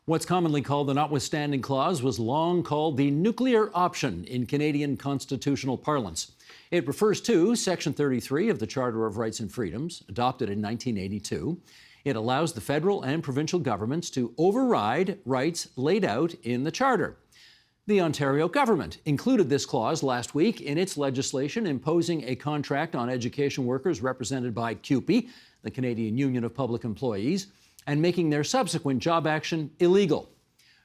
What's commonly called the notwithstanding clause was long called the nuclear option in Canadian constitutional parlance. It refers to Section 33 of the Charter of Rights and Freedoms, adopted in 1982. It allows the federal and provincial governments to override rights laid out in the Charter. The Ontario government included this clause last week in its legislation imposing a contract on education workers represented by CUPE, the Canadian Union of Public Employees, and making their subsequent job action illegal.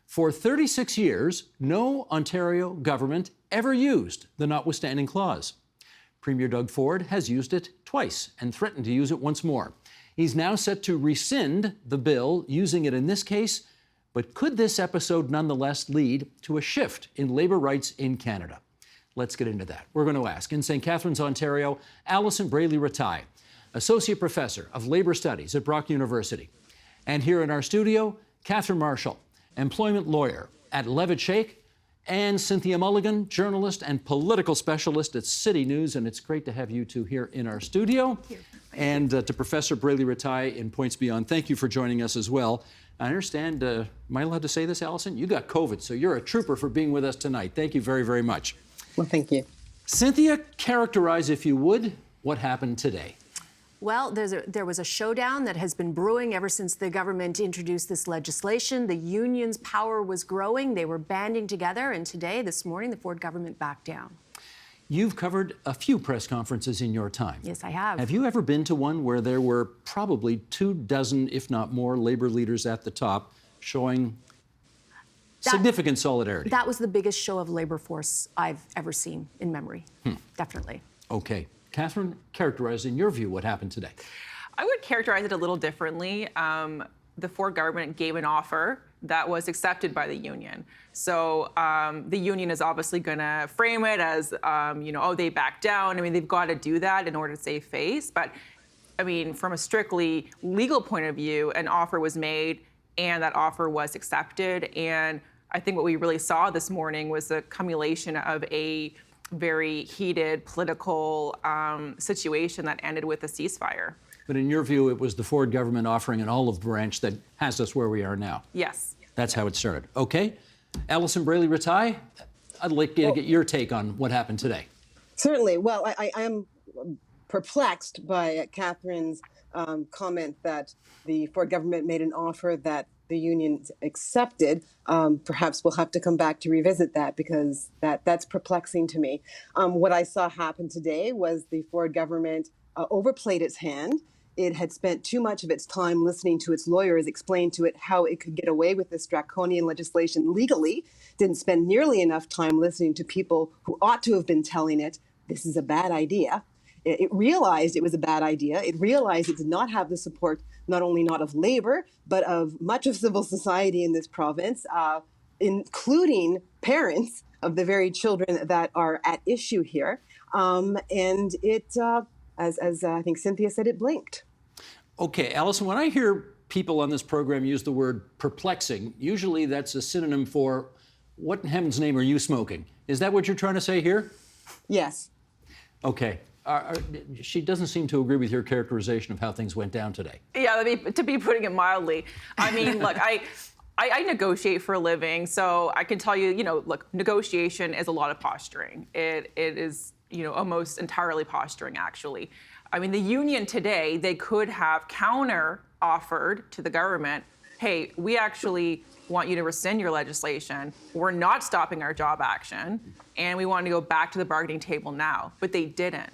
For 36 years, no Ontario government ever used the notwithstanding clause. Premier Doug Ford has used it twice and threatened to use it once more. He's now set to rescind the bill using it in this case, but could this episode nonetheless lead to a shift in labour rights in Canada? Let's get into that. We're going to ask in St. Catharines, Ontario, Alison Brayley-Rattay, Associate Professor of Labour Studies at Brock University. And here in our studio, Catherine Marshall, employment lawyer at Levitt Shake, and Cynthia Mulligan, journalist and political specialist at City News. And it's great to have you two here in our studio. Thank you. And to Professor Brayley-Rattay in Points Beyond, thank you for joining us as well. I understand, am I allowed to say this, Alison? You got COVID, so you're a trooper for being with us tonight. Thank you very, very much. Well, thank you. Cynthia, characterize, if you would, what happened today. Well, there was a showdown that has been brewing ever since the government introduced this legislation. The union's power was growing. They were banding together. And today, this morning, the Ford government backed down. You've covered a few press conferences in your time. Yes, I have. Have you ever been to one where there were probably 24, if not more, labor leaders at the top showing significant solidarity? That was the biggest show of labor force I've ever seen in memory. Definitely. Okay. Catherine, characterize in your view what happened today. I would characterize it a little differently. The Ford government gave an offer that was accepted by the union. So the union is obviously going to frame it as, oh, they backed down. I mean, they've got to do that in order to save face. But, I mean, from a strictly legal point of view, an offer was made and that offer was accepted. And I think what we really saw this morning was a cumulation of a very heated political situation that ended with a ceasefire. But in your view, it was the Ford government offering an olive branch that has us where we are now. Yes. That's how it started. Okay. Alison Brayley-Rattay, I'd like to get your take on what happened today. Certainly. Well, I am perplexed by Catherine's comment that the Ford government made an offer that the union accepted. Perhaps we'll have to come back to revisit that because that's perplexing to me. What I saw happen today was the Ford government overplayed its hand. It had spent too much of its time listening to its lawyers explain to it how it could get away with this draconian legislation legally. Didn't spend nearly enough time listening to people who ought to have been telling it, this is a bad idea. It realized it was a bad idea. It realized it did not have the support, not only not of labor, but of much of civil society in this province, including parents of the very children that are at issue here. And it, as I think Cynthia said, it blinked. Okay, Alison, when I hear people on this program use the word perplexing, usually that's a synonym for what in heaven's name are you smoking? Is that what you're trying to say here? Yes. Okay. She doesn't seem to agree with your characterization of how things went down today. Yeah, to be putting it mildly. I mean, look, I negotiate for a living, so I can tell you, look, negotiation is a lot of posturing. It is, almost entirely posturing, actually. I mean, the union today, they could have counter-offered to the government, hey, we actually want you to rescind your legislation. We're not stopping our job action, and we want to go back to the bargaining table now. But they didn't.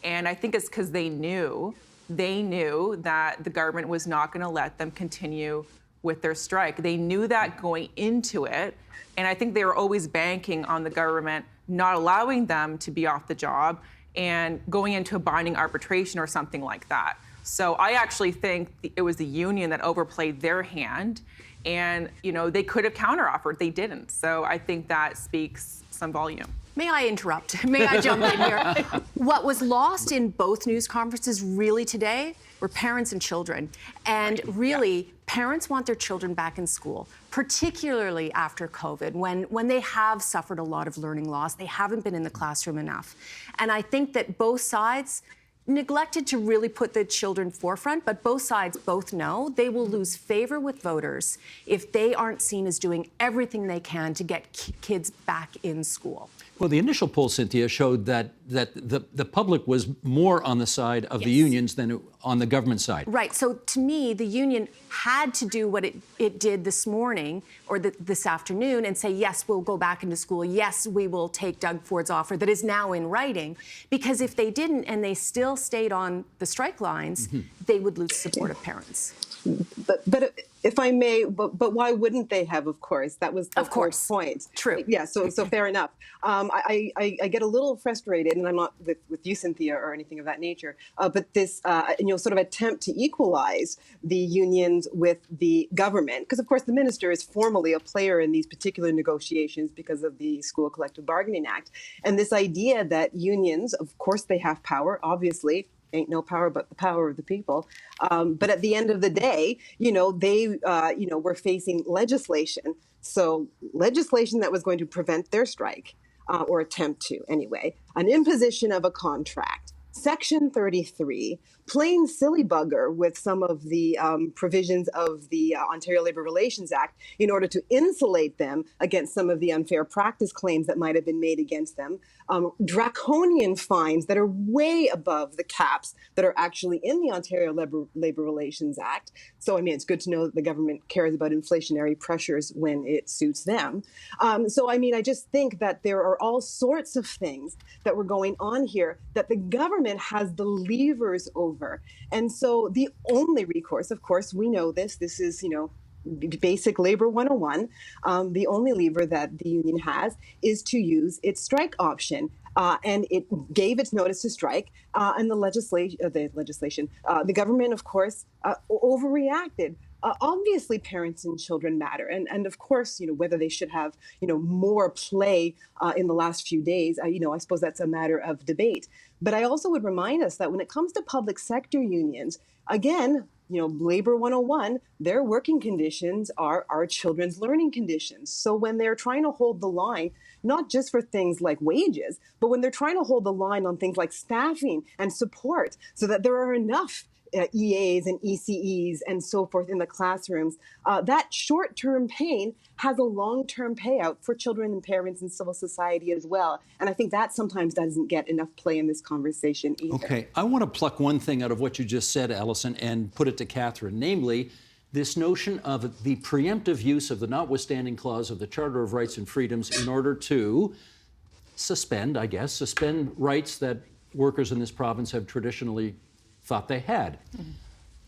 And I think it's because they knew that the government was not going to let them continue with their strike. They knew that going into it, and I think they were always banking on the government not allowing them to be off the job and going into a binding arbitration or something like that. So I actually think it was the union that overplayed their hand, and they could have counteroffered. They didn't. So I think that speaks some volume. May I interrupt? May I jump in here? What was lost in both news conferences really today were parents and children. And really, parents want their children back in school, particularly after COVID, when they have suffered a lot of learning loss. They haven't been in the classroom enough. And I think that both sides neglected to really put the children forefront, but both sides both know they will lose favor with voters if they aren't seen as doing everything they can to get kids back in school. Well, the initial poll, Cynthia, showed that the public was more on the side of the unions than on the government side. Right. So to me, the union had to do what it did this morning or this afternoon and say, yes, we'll go back into school. Yes, we will take Doug Ford's offer that is now in writing. Because if they didn't and they still stayed on the strike lines, they would lose support of parents. But if I may, but why wouldn't they have? Of course, that was the whole point. True. Yeah. So fair enough. I get a little frustrated, and I'm not with you, Cynthia, or anything of that nature. But this, sort of attempt to equalize the unions with the government, because of course the minister is formally a player in these particular negotiations because of the School Collective Bargaining Act, and this idea that unions, of course, they have power, obviously. Ain't no power but the power of the people. But at the end of the day, they, were facing legislation. So legislation that was going to prevent their strike, or attempt to anyway, an imposition of a contract. Section 33, plain silly bugger with some of the provisions of the Ontario Labour Relations Act in order to insulate them against some of the unfair practice claims that might have been made against them. Draconian fines that are way above the caps that are actually in the Ontario Labour Relations Act. So, it's good to know that the government cares about inflationary pressures when it suits them. I just think that there are all sorts of things that were going on here that the government has the levers over. And so the only recourse, of course, we know this is, basic labor 101. The only lever that the union has is to use its strike option. And it gave its notice to strike, and the government, of course, overreacted. Obviously, parents and children matter. And of course, whether they should have, more play in the last few days, I suppose that's a matter of debate. But I also would remind us that when it comes to public sector unions, again, Labor 101, their working conditions are our children's learning conditions. So when they're trying to hold the line, not just for things like wages, but when they're trying to hold the line on things like staffing and support so that there are enough EAs and ECEs and so forth in the classrooms, that short-term pain has a long-term payout for children and parents and civil society as well. And I think that sometimes doesn't get enough play in this conversation either. Okay, I want to pluck one thing out of what you just said, Alison, and put it to Catherine, namely this notion of the preemptive use of the notwithstanding clause of the Charter of Rights and Freedoms in order to suspend rights that workers in this province have traditionally thought they had.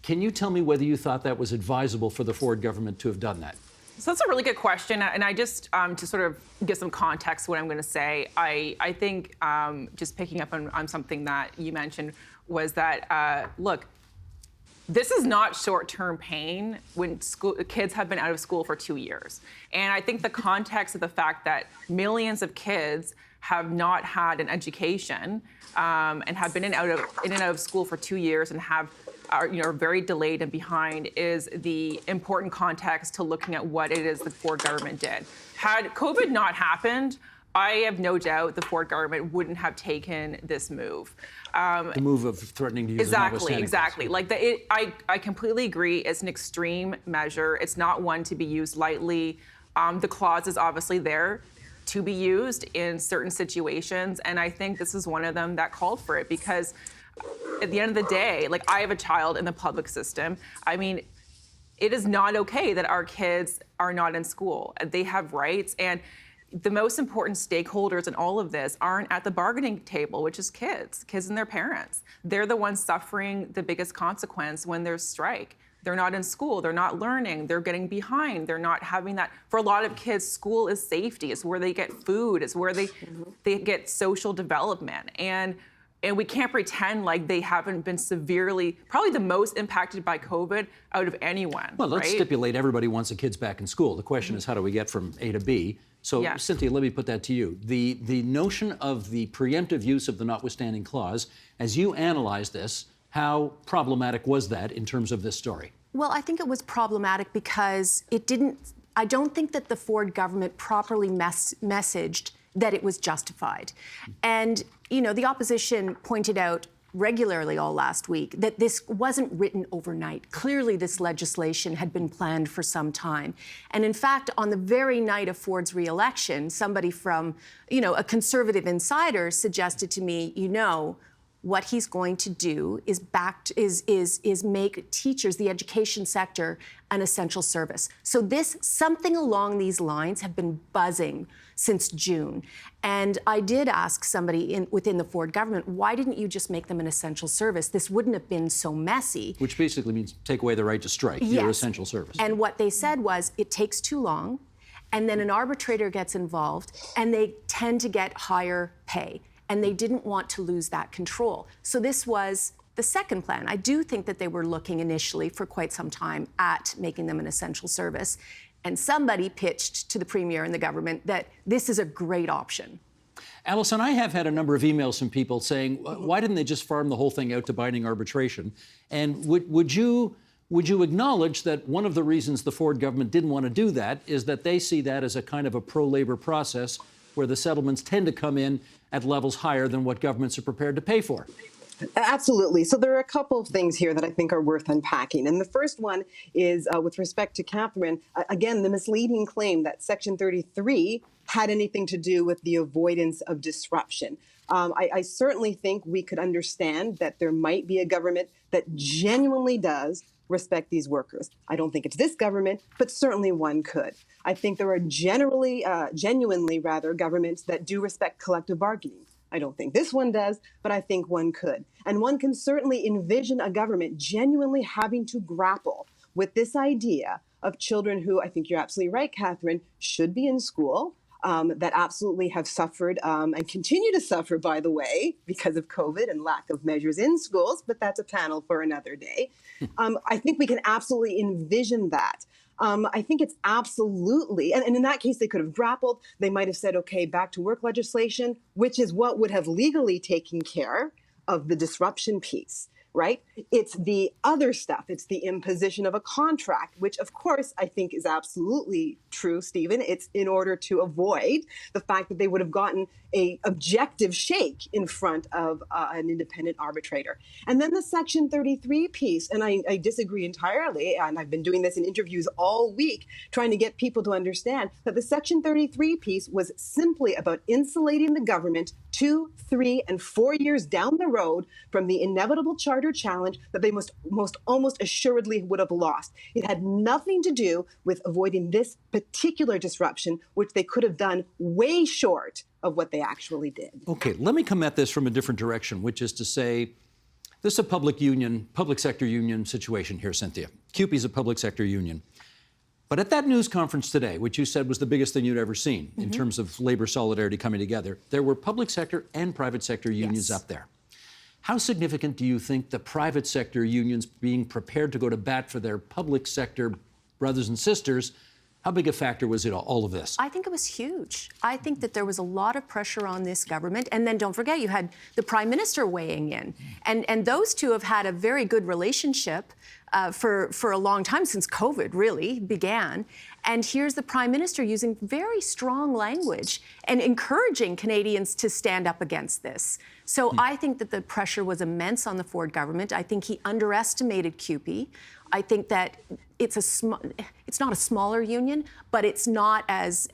Can you tell me whether you thought that was advisable for the Ford government to have done that? So that's a really good question, and I just to sort of give some context to what I'm going to say, I think just picking up on something that you mentioned was that look, this is not short-term pain when kids have been out of school for 2 years, and I think the context of the fact that millions of kids have not had an education and have been in and out of school for 2 years and are very delayed and behind is the important context to looking at what it is the Ford government did. Had COVID not happened, I have no doubt the Ford government wouldn't have taken this move. The move of threatening to use the notwithstanding clause. I completely agree. It's an extreme measure. It's not one to be used lightly. The clause is obviously there to be used in certain situations, and I think this is one of them that called for it because at the end of the day, I have a child in the public system. It is not okay that our kids are not in school. They have rights, and the most important stakeholders in all of this aren't at the bargaining table, which is kids and their parents. They're the ones suffering the biggest consequence when there's strike. They're not in school, they're not learning, they're getting behind, they're not having that. For a lot of kids, school is safety, it's where they get food, it's where they get social development. And we can't pretend like they haven't been severely, probably the most impacted by COVID out of anyone. Well, let's stipulate everybody wants the kids back in school. The question is, how do we get from A to B? So, Yeah. Cynthia, let me put that to you. The notion of the preemptive use of the notwithstanding clause, as you analyze this, how problematic was that in terms of this story? Well, I think it was problematic because I don't think that the Ford government properly messaged that it was justified. And, the opposition pointed out regularly all last week that this wasn't written overnight. Clearly, this legislation had been planned for some time. And in fact, on the very night of Ford's re-election, somebody from, a conservative insider suggested to me, what he's going to do is make teachers, the education sector, an essential service. So something along these lines have been buzzing since June. And I did ask somebody within the Ford government, why didn't you just make them an essential service? This wouldn't have been so messy. Which basically means take away the right to strike. Yes. Your essential service. And what they said was, it takes too long, and then an arbitrator gets involved, and they tend to get higher pay. And they didn't want to lose that control. So this was the second plan. I do think that they were looking initially for quite some time at making them an essential service. And somebody pitched to the Premier and the government that this is a great option. Alison, I have had a number of emails from people saying, why didn't they just farm the whole thing out to binding arbitration? And would you acknowledge that one of the reasons the Ford government didn't want to do that is that they see that as a kind of a pro-labor process where the settlements tend to come in at levels higher than what governments are prepared to pay for? Absolutely. So there are a couple of things here that I think are worth unpacking. And the first one is with respect to Catherine, again, the misleading claim that Section 33 had anything to do with the avoidance of disruption. I certainly think we could understand that there might be a government that genuinely does respect these workers. I don't think it's this government, but certainly one could. I think there are genuinely governments that do respect collective bargaining. I don't think this one does, but I think one could. And one can certainly envision a government genuinely having to grapple with this idea of children who, I think you're absolutely right, Catherine, should be in school, that absolutely have suffered and continue to suffer, by the way, because of COVID and lack of measures in schools, but that's a panel for another day. I think we can absolutely envision that. I think it's absolutely, and in that case, they could have grappled. They might have said, okay, back to work legislation, which is what would have legally taken care of the disruption piece, right? It's the other stuff. It's the imposition of a contract, which, of course, I think is absolutely true, Stephen. It's in order to avoid the fact that they would have gotten a objective shake in front of an independent arbitrator. And then the Section 33 piece, and I disagree entirely, and I've been doing this in interviews all week, trying to get people to understand that the Section 33 piece was simply about insulating the government 2, 3, and 4 years down the road from the inevitable charter challenge that they most almost assuredly would have lost. It had nothing to do with avoiding this particular disruption, which they could have done way short of what they actually did. Okay, let me come at this from a different direction, which is to say, this is a public sector union situation here, Cynthia. CUPE's a public sector union. But at that news conference today, which you said was the biggest thing you'd ever seen in terms of labor solidarity coming together, there were public sector and private sector unions up there. How significant do you think the private sector unions being prepared to go to bat for their public sector brothers and sisters, how big a factor was it all of this? I think it was huge. I think that there was a lot of pressure on this government. And then don't forget, you had the Prime Minister weighing in. And those two have had a very good relationship for a long time, since COVID really began. And here's the Prime Minister using very strong language and encouraging Canadians to stand up against this. So I think that the pressure was immense on the Ford government. I think he underestimated CUPE. I think that it's not a smaller union, but it's not as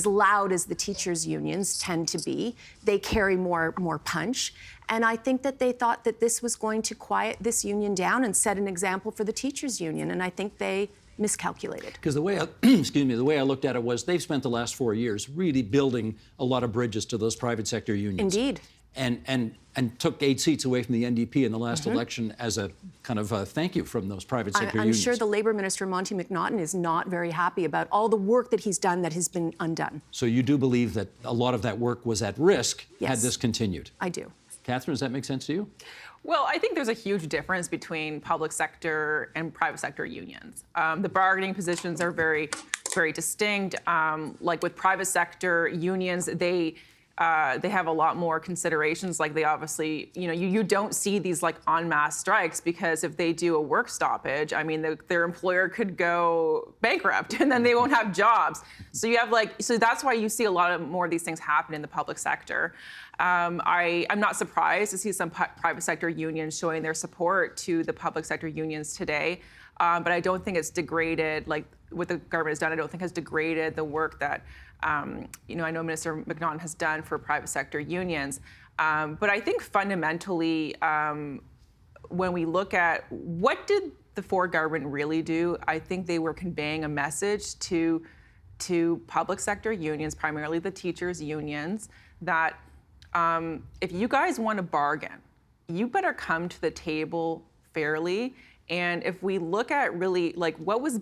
loud as the teachers' unions tend to be. They carry more punch. And I think that they thought that this was going to quiet this union down and set an example for the teachers' union. And I think they miscalculated. Because the way the way I looked at it was they've spent the last 4 years really building a lot of bridges to those private sector unions. Indeed. And took 8 seats away from the NDP in the last election as a kind of a thank you from those private sector unions. I'm sure the Labour Minister, Monty McNaughton, is not very happy about all the work that he's done that has been undone. So you do believe that a lot of that work was at risk had this continued? I do. Catherine, does that make sense to you? Well, I think there's a huge difference between public sector and private sector unions. The bargaining positions are very, very distinct. Like with private sector unions, they they have a lot more considerations. Like they obviously, you don't see these like en masse strikes because if they do a work stoppage, I mean, their employer could go bankrupt and then they won't have jobs. So you have so that's why you see a lot of more of these things happen in the public sector. I'm not surprised to see some private sector unions showing their support to the public sector unions today. But I don't think it's degraded, like what the government has done, I don't think has degraded the work that, I know Minister McNaughton has done for private sector unions. But I think fundamentally, when we look at what did the Ford government really do, I think they were conveying a message to public sector unions, primarily the teachers' unions, that if you guys want to bargain, you better come to the table fairly. And if we look at really like what was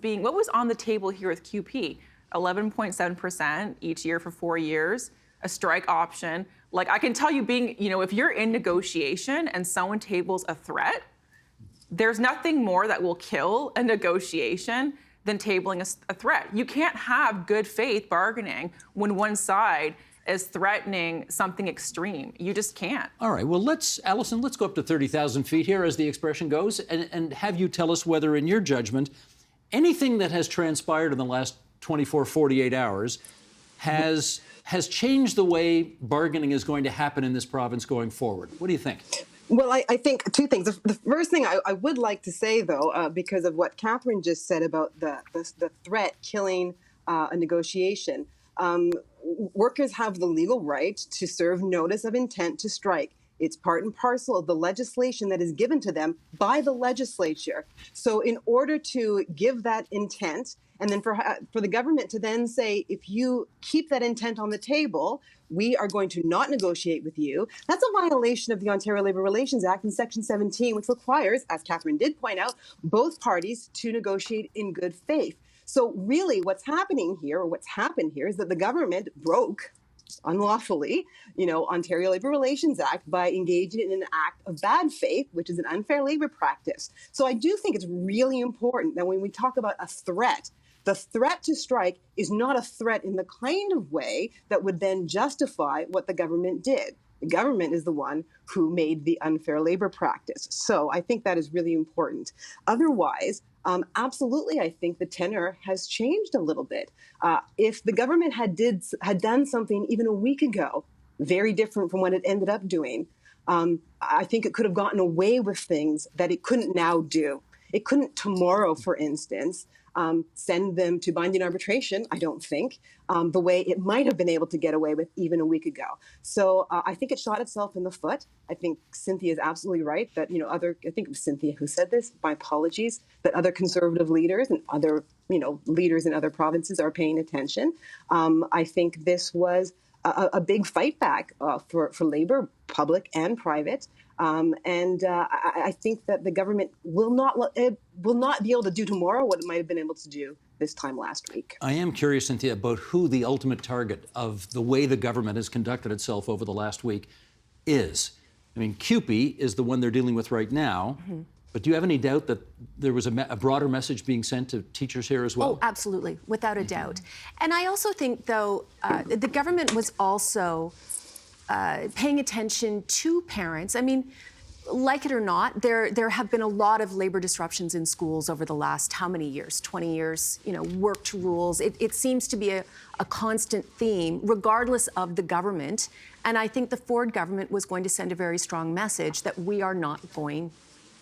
on the table here with QP, 11.7% each year for 4 years, a strike option. Like I can tell you if you're in negotiation and someone tables a threat, there's nothing more that will kill a negotiation than tabling a threat. You can't have good faith bargaining when one side is threatening something extreme. You just can't. All right, well, Allison, let's go up to 30,000 feet here, as the expression goes, and have you tell us whether, in your judgment, anything that has transpired in the last 24, 48 hours has changed the way bargaining is going to happen in this province going forward. What do you think? Well, I think two things. The first thing I would like to say, though, because of what Catherine just said about the threat killing a negotiation, workers have the legal right to serve notice of intent to strike. It's part and parcel of the legislation that is given to them by the legislature. So in order to give that intent, and then for the government to then say, if you keep that intent on the table, we are going to not negotiate with you, that's a violation of the Ontario Labour Relations Act in Section 17, which requires, as Catherine did point out, both parties to negotiate in good faith. So really what's happening here, or what's happened here, is that the government broke unlawfully, Ontario Labour Relations Act by engaging in an act of bad faith, which is an unfair labor practice. So I do think it's really important that when we talk about a threat, the threat to strike is not a threat in the kind of way that would then justify what the government did. The government is the one who made the unfair labor practice. So I think that is really important. Otherwise, absolutely, I think the tenor has changed a little bit. If the government had done something even a week ago, very different from what it ended up doing, I think it could have gotten away with things that it couldn't now do. It couldn't tomorrow, for instance, send them to binding arbitration, I don't think, the way it might have been able to get away with even a week ago. So I think it shot itself in the foot. I think Cynthia is absolutely right that, I think it was Cynthia who said this, my apologies, that other conservative leaders and other, leaders in other provinces are paying attention. I think this was a big fight back for labor, public and private. I think that the government will not be able to do tomorrow what it might have been able to do this time last week. I am curious, Cynthia, about who the ultimate target of the way the government has conducted itself over the last week is. I mean, CUPE is the one they're dealing with right now. Mm-hmm. But do you have any doubt that there was a broader message being sent to teachers here as well? Oh, absolutely, without a doubt. And I also think, though, the government was also paying attention to parents. I mean, like it or not, there have been a lot of labor disruptions in schools over the last how many years? 20 years, worked rules. It seems to be a constant theme, regardless of the government. And I think the Ford government was going to send a very strong message that we are not going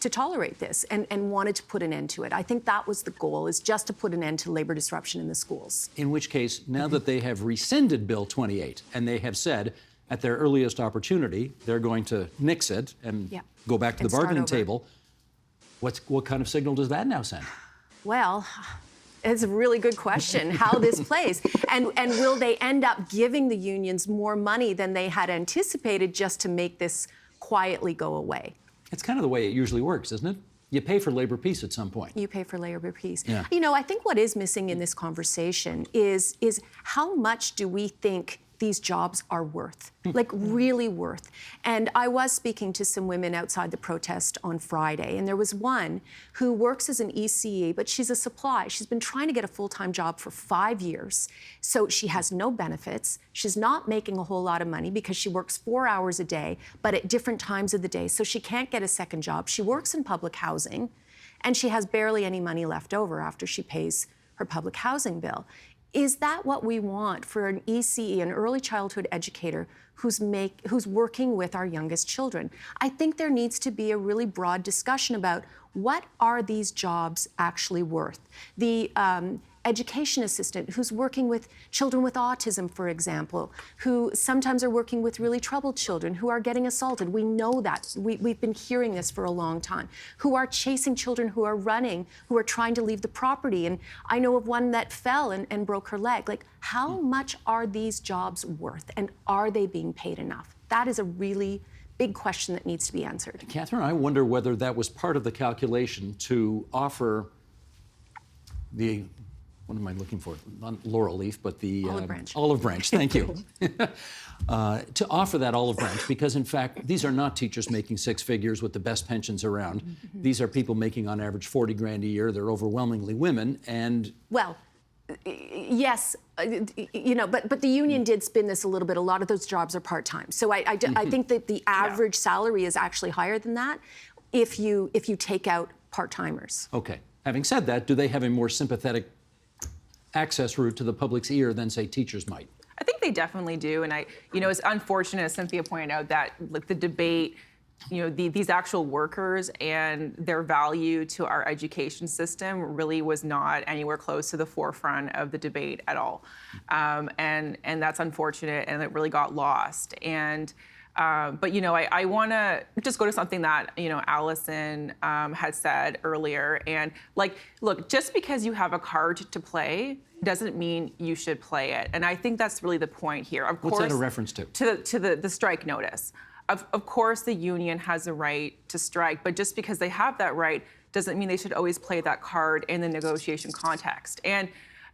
to tolerate this and wanted to put an end to it. I think that was the goal, is just to put an end to labor disruption in the schools. In which case, now that they have rescinded Bill 28 and they have said at their earliest opportunity they're going to nix it and go back to the bargaining table, what kind of signal does that now send? Well, it's a really good question, how this plays. And will they end up giving the unions more money than they had anticipated just to make this quietly go away? It's kind of the way it usually works, isn't it? You pay for labor peace at some point. You pay for labor peace. Yeah. I think what is missing in this conversation is how much do we think these jobs are worth, like really worth. And I was speaking to some women outside the protest on Friday, and there was one who works as an ECE, but she's a supply. She's been trying to get a full-time job for 5 years, so she has no benefits. She's not making a whole lot of money because she works 4 hours a day, but at different times of the day, so she can't get a second job. She works in public housing, and she has barely any money left over after she pays her public housing bill. Is that what we want for an ECE, an early childhood educator, who's working with our youngest children? I think there needs to be a really broad discussion about what are these jobs actually worth. The education assistant who's working with children with autism, for example, who sometimes are working with really troubled children who are getting assaulted. We know that. We've been hearing this for a long time. Who are chasing children who are running, who are trying to leave the property. And I know of one that fell and broke her leg. Like, how much are these jobs worth, and are they being paid enough? That is a really big question that needs to be answered. Catherine, I wonder whether that was part of the calculation to offer the, what am I looking for? Not laurel leaf, but the Olive branch. Olive branch, thank you. To offer that olive branch, because in fact, these are not teachers making six figures with the best pensions around. These are people making on average 40 grand a year. They're overwhelmingly women, and well, yes, but the union did spin this a little bit. A lot of those jobs are part-time. So I think that the average salary is actually higher than that if you take out part-timers. Okay. Having said that, do they have a more sympathetic access route to the public's ear than, say, teachers might? I think they definitely do, and it's unfortunate, as Cynthia pointed out, that like the debate, these actual workers and their value to our education system really was not anywhere close to the forefront of the debate at all, and that's unfortunate, and it really got lost. And but I want to just go to something that Allison had said earlier, and look, just because you have a card to play doesn't mean you should play it, and I think that's really the point here. Of course, what's that a reference to? To the strike notice. Of course, the union has a right to strike, but just because they have that right doesn't mean they should always play that card in the negotiation context. And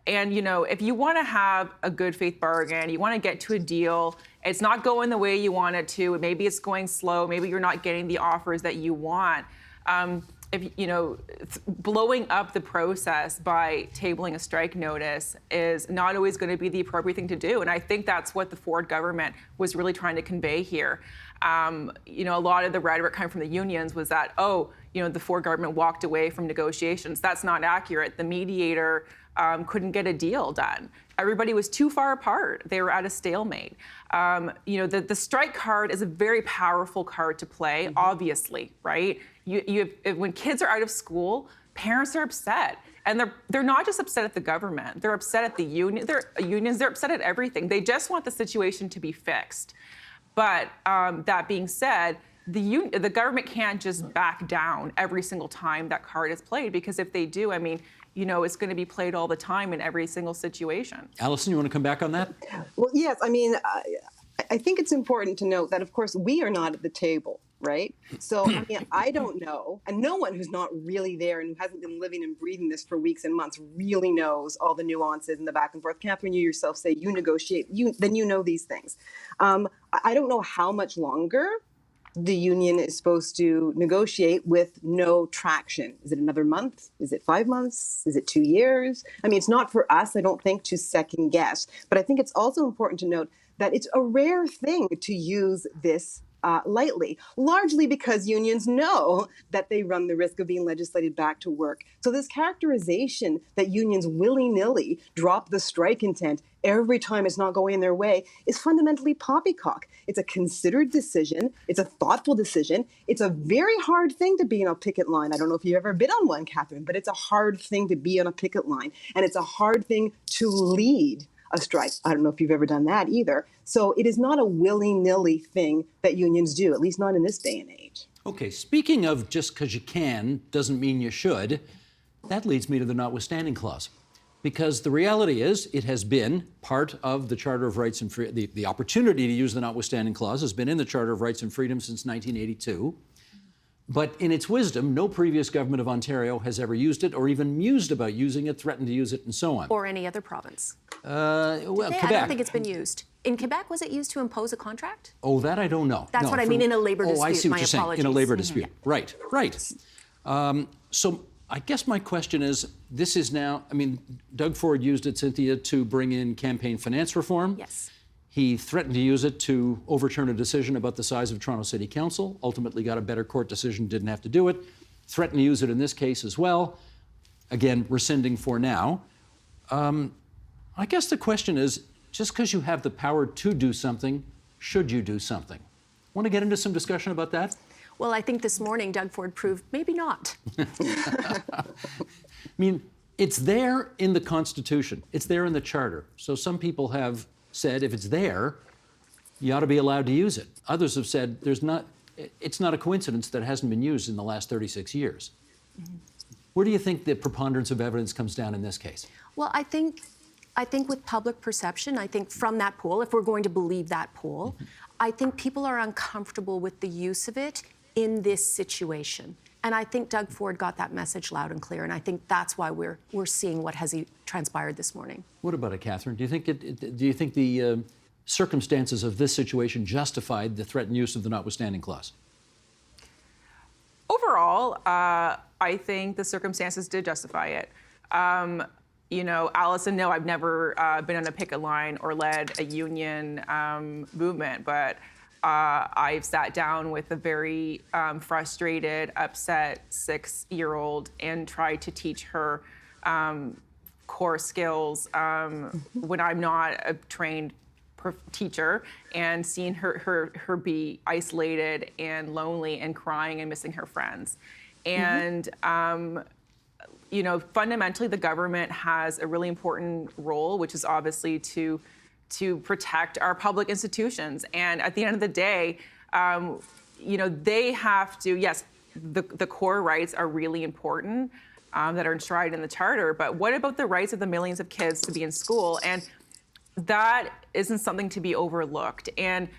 if you want to have a good faith bargain, you want to get to a deal, it's not going the way you want it to, maybe it's going slow, maybe you're not getting the offers that you want. Blowing up the process by tabling a strike notice is not always going to be the appropriate thing to do. And I think that's what the Ford government was really trying to convey here. A lot of the rhetoric coming from the unions was that, the Ford government walked away from negotiations. That's not accurate. The mediator couldn't get a deal done. Everybody was too far apart. They were at a stalemate. The strike card is a very powerful card to play, obviously, right? When kids are out of school, parents are upset. And they're not just upset at the government. They're upset at the union. They're upset at everything. They just want the situation to be fixed. But that being said, the government can't just back down every single time that card is played, because if they do, it's going to be played all the time in every single situation. Allison, you want to come back on that? Well, yes. I think it's important to note that, of course, we are not at the table, right? So, I don't know, and no one who's not really there and who hasn't been living and breathing this for weeks and months really knows all the nuances and the back and forth. Catherine, you yourself say you negotiate, then you know these things. I don't know how much longer the union is supposed to negotiate with no traction. Is it another month? Is it 5 months? Is it 2 years? It's not for us, I don't think, to second guess. But I think it's also important to note that it's a rare thing to use this lightly, largely because unions know that they run the risk of being legislated back to work. So this characterization that unions willy-nilly drop the strike intent every time it's not going their way is fundamentally poppycock. It's a considered decision. It's a thoughtful decision. It's a very hard thing to be on a picket line. I don't know if you've ever been on one, Catherine, but it's a hard thing to be on a picket line. And it's a hard thing to lead a strike. I don't know if you've ever done that either. So it is not a willy-nilly thing that unions do, at least not in this day and age. Okay, speaking of just because you can doesn't mean you should, that leads me to the notwithstanding clause. Because the reality is, it has been part of the Charter of Rights and Freedoms. The opportunity to use the notwithstanding clause has been in the Charter of Rights and Freedoms since 1982. But in its wisdom, no previous government of Ontario has ever used it or even mused about using it, threatened to use it, and so on. Or any other province. Well, I Quebec. don't think it's been used. In Quebec, was it used to impose a contract? Oh, that I don't know. That's No, what I mean in a labor Oh, I dispute. see what My you're saying. In a apologies. labor dispute. Right, right. So I guess my question is, this is now, I mean, Doug Ford used it, Cynthia, to bring in campaign finance reform. Yes. He threatened to use it to overturn a decision about the size of Toronto City Council, ultimately got a better court decision, didn't have to do it. Threatened to use it in this case as well. Again, rescinding for now. I guess the question is, just because you have the power to do something, should you do something? Want to get into some discussion about that? Well, I think this morning Doug Ford proved maybe not. I mean, it's there in the Constitution. It's there in the Charter. So some people have said if it's there, you ought to be allowed to use it. Others have said it's not a coincidence that it hasn't been used in the last 36 years. Mm-hmm. Where do you think the preponderance of evidence comes down in this case? Well, I think with public perception, I think from that poll, if we're going to believe that poll, I think people are uncomfortable with the use of it in this situation. And I think Doug Ford got that message loud and clear, and I think that's why we're seeing what has transpired this morning. What about it, Catherine? Do you think the circumstances of this situation justified the threatened use of the notwithstanding clause? Overall, I think the circumstances did justify it. Allison, no, I've never been on a picket line or led a union movement, but I've sat down with a very frustrated, upset 6-year-old and tried to teach her core skills when I'm not a trained teacher, and seeing her be isolated and lonely and crying and missing her friends. And fundamentally, the government has a really important role, which is obviously to protect our public institutions. And at the end of the day, they have to, yes, the core rights are really important that are enshrined in the Charter, but what about the rights of the millions of kids to be in school? And that isn't something to be overlooked. And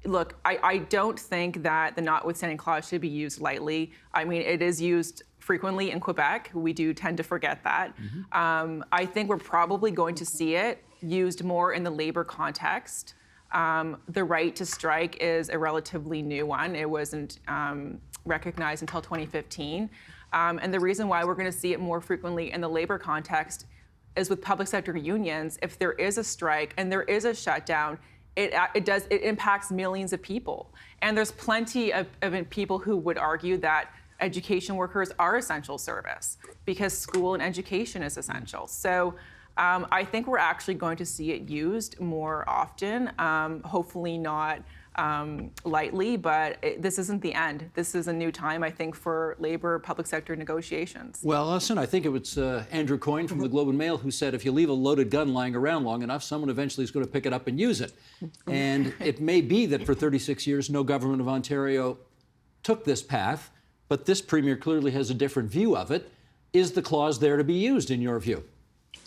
look, I don't think that the notwithstanding clause should be used lightly. I mean, it is used frequently in Quebec. We do tend to forget that. Mm-hmm. I think we're probably going to see it used more in the labor context. The right to strike is a relatively new one. It wasn't recognized until 2015. And the reason why we're going to see it more frequently in the labor context is with public sector unions. If there is a strike and there is a shutdown, it impacts millions of people. And there's plenty of people who would argue that education workers are essential service because school and education is essential. So I think we're actually going to see it used more often, hopefully not lightly, but this isn't the end. This is a new time, I think, for labor public sector negotiations. Well, listen, I think it was Andrew Coyne from the Globe and Mail who said if you leave a loaded gun lying around long enough, someone eventually is going to pick it up and use it. And it may be that for 36 years, no government of Ontario took this path, but this premier clearly has a different view of it. Is the clause there to be used, in your view?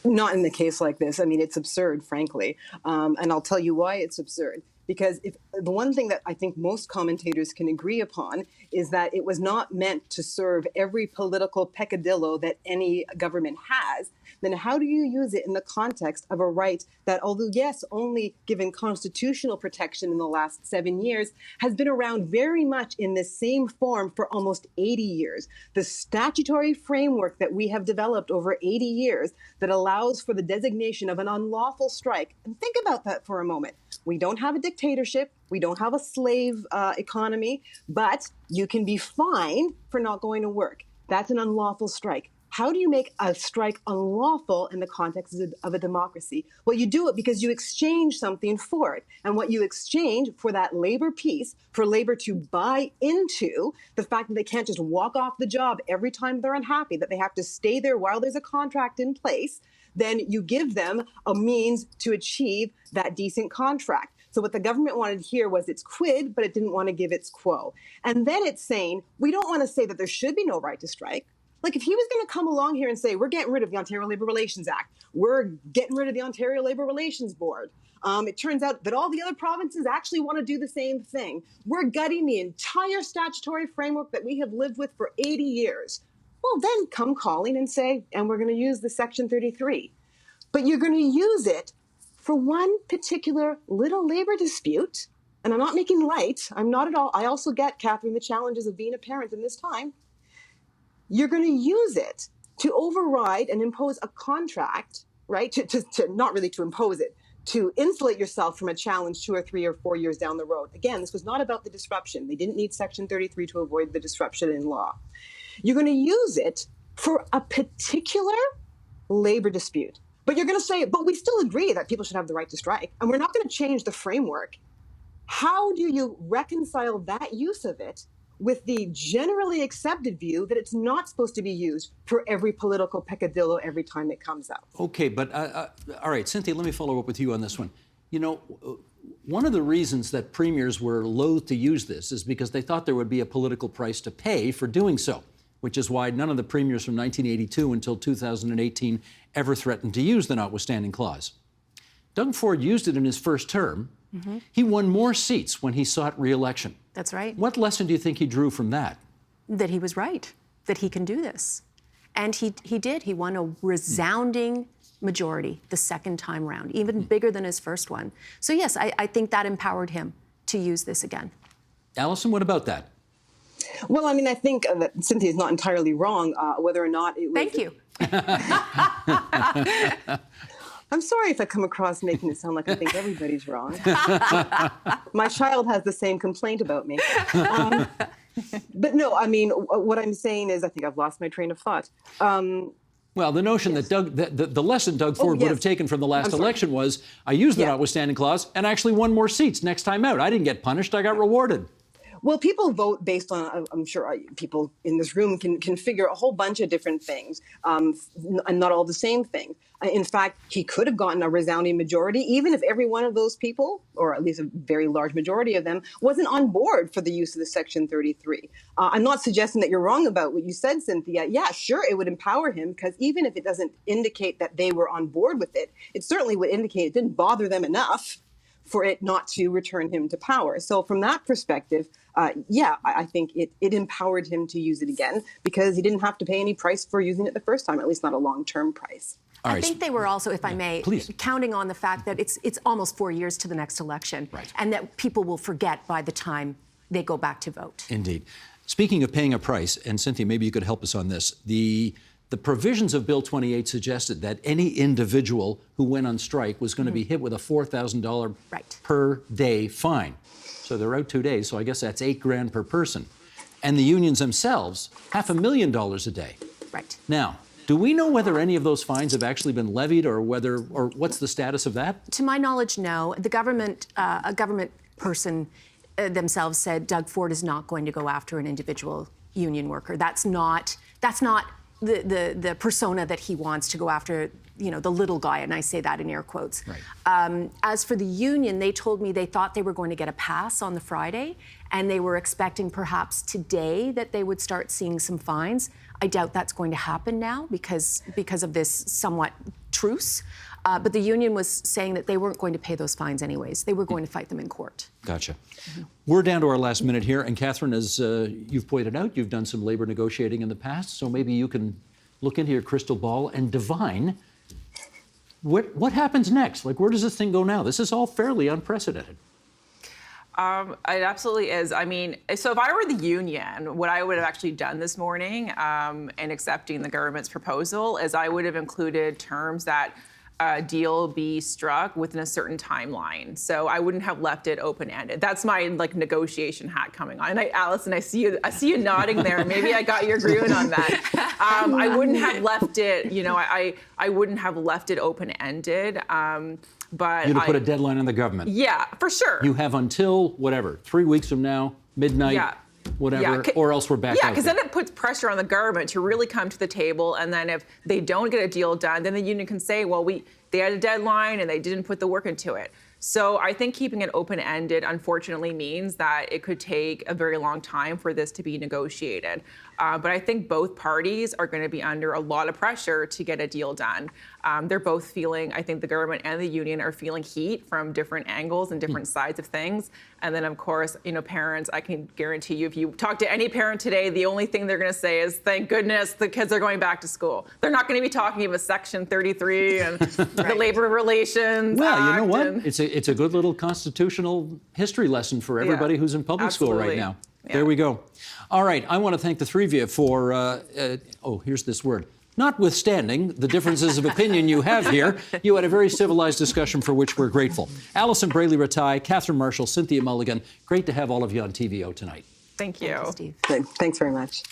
Not in a case like this. I mean, it's absurd, frankly. And I'll tell you why it's absurd. Because if the one thing that I think most commentators can agree upon is that it was not meant to serve every political peccadillo that any government has, then how do you use it in the context of a right that, although, yes, only given constitutional protection in the last 7 years, has been around very much in the same form for almost 80 years? The statutory framework that we have developed over 80 years that allows for the designation of an unlawful strike. And think about that for a moment. We don't have a dictatorship. We don't have a slave economy, but you can be fined for not going to work. That's an unlawful strike. How do you make a strike unlawful in the context of a democracy? Well, you do it because you exchange something for it. And what you exchange for that labor piece, for labor to buy into the fact that they can't just walk off the job every time they're unhappy, that they have to stay there while there's a contract in place, then you give them a means to achieve that decent contract. So what the government wanted here was its quid, but it didn't want to give its quo. And then it's saying, we don't want to say that there should be no right to strike. Like if he was going to come along here and say, we're getting rid of the Ontario Labour Relations Act, we're getting rid of the Ontario Labour Relations Board. It turns out that all the other provinces actually want to do the same thing. We're gutting the entire statutory framework that we have lived with for 80 years. Well, then come calling and say, and we're going to use the Section 33. But you're going to use it for one particular little labor dispute, and I'm not making light, I'm not at all, I also get, Catherine, the challenges of being a parent in this time, you're going to use it to override and impose a contract, right? To not really to impose it, to insulate yourself from a challenge 2 or 3 or 4 years down the road. Again, this was not about the disruption. They didn't need Section 33 to avoid the disruption in law. You're going to use it for a particular labor dispute. But you're going to say, but we still agree that people should have the right to strike, and we're not going to change the framework. How do you reconcile that use of it with the generally accepted view that it's not supposed to be used for every political peccadillo every time it comes out? Okay, but all right, Cynthia, let me follow up with you on this one. You know, one of the reasons that premiers were loath to use this is because they thought there would be a political price to pay for doing so, which is why none of the premiers from 1982 until 2018 ever threatened to use the notwithstanding clause. Doug Ford used it in his first term. Mm-hmm. He won more seats when he sought re-election. That's right. What lesson do you think he drew from that? That he was right, that he can do this. And he did. He won a resounding majority the second time round, even bigger than his first one. So yes, I think that empowered him to use this again. Allison, what about that? Well, I mean, I think that Cynthia is not entirely wrong, whether or not it was... Thank you. I'm sorry if I come across making it sound like I think everybody's wrong. My child has the same complaint about me. But no, I mean, what I'm saying is, I think I've lost my train of thought. Well, the notion that the lesson Doug Ford would have taken from the last election was, I used the notwithstanding clause and actually won more seats next time out. I didn't get punished, I got rewarded. Well, people vote based on, I'm sure people in this room can figure a whole bunch of different things, and not all the same thing. In fact, he could have gotten a resounding majority, even if every one of those people, or at least a very large majority of them, wasn't on board for the use of the Section 33. I'm not suggesting that you're wrong about what you said, Cynthia. Yeah, sure, it would empower him, because even if it doesn't indicate that they were on board with it, it certainly would indicate it didn't bother them enough for it not to return him to power. So from that perspective, I think it empowered him to use it again, because he didn't have to pay any price for using it the first time, at least not a long-term price. I think they were also, if I may, counting on the fact that it's almost 4 years to the next election, and that people will forget by the time they go back to vote. Indeed. Speaking of paying a price, and Cynthia, maybe you could help us on this, the provisions of Bill 28 suggested that any individual who went on strike was going to be hit with a $4,000 per day fine. So they're out 2 days, so I guess that's $8,000 per person. And the unions themselves, $500,000 a day. Right. Now, do we know whether any of those fines have actually been levied, or what's the status of that? To my knowledge, no. The government, a government person themselves said Doug Ford is not going to go after an individual union worker. That's not the persona that he wants to go after, the little guy, and I say that in air quotes. Right. As for the union, they told me they thought they were going to get a pass on the Friday, and they were expecting perhaps today that they would start seeing some fines. I doubt that's going to happen now because of this somewhat truce. But the union was saying that they weren't going to pay those fines anyways. They were going to fight them in court. Gotcha. Mm-hmm. We're down to our last minute here. And Catherine, as you've pointed out, you've done some labor negotiating in the past. So maybe you can look into your crystal ball and divine what happens next. Like, where does this thing go now? This is all fairly unprecedented. It absolutely is. I mean, so if I were the union, what I would have actually done this morning in accepting the government's proposal is I would have included terms that a deal be struck within a certain timeline. So I wouldn't have left it open-ended. That's my negotiation hat coming on. And Allison, I see you nodding there. Maybe I got your agreement on that. I wouldn't have left it. I wouldn't have left it open-ended. But you'd have put a deadline on the government. Yeah, for sure. You have until 3 weeks from now, midnight. Whatever, or else we're back out. Yeah, because then it puts pressure on the government to really come to the table, and then if they don't get a deal done, then the union can say, well, they had a deadline and they didn't put the work into it. So I think keeping it open-ended, unfortunately, means that it could take a very long time for this to be negotiated. But I think both parties are going to be under a lot of pressure to get a deal done. They're both feeling, I think the government and the union are feeling heat from different angles and different sides of things. And then, of course, parents, I can guarantee you, if you talk to any parent today, the only thing they're going to say is, thank goodness the kids are going back to school. They're not going to be talking about Section 33 and the labor relations Well, you Act know what? and- It's a good little constitutional history lesson for everybody who's in public school right absolutely. now. Yeah. There we go. All right, I want to thank the three of you for, here's this word. Notwithstanding the differences of opinion you have here, you had a very civilized discussion for which we're grateful. Alison Braley Rattay, Catherine Marshall, Cynthia Mulligan, great to have all of you on TVO tonight. Thank you. Thank you, Steve. Thanks very much.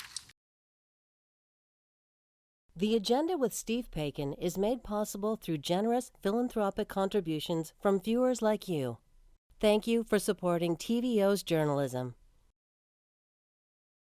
The Agenda with Steve Paikin is made possible through generous philanthropic contributions from viewers like you. Thank you for supporting TVO's journalism.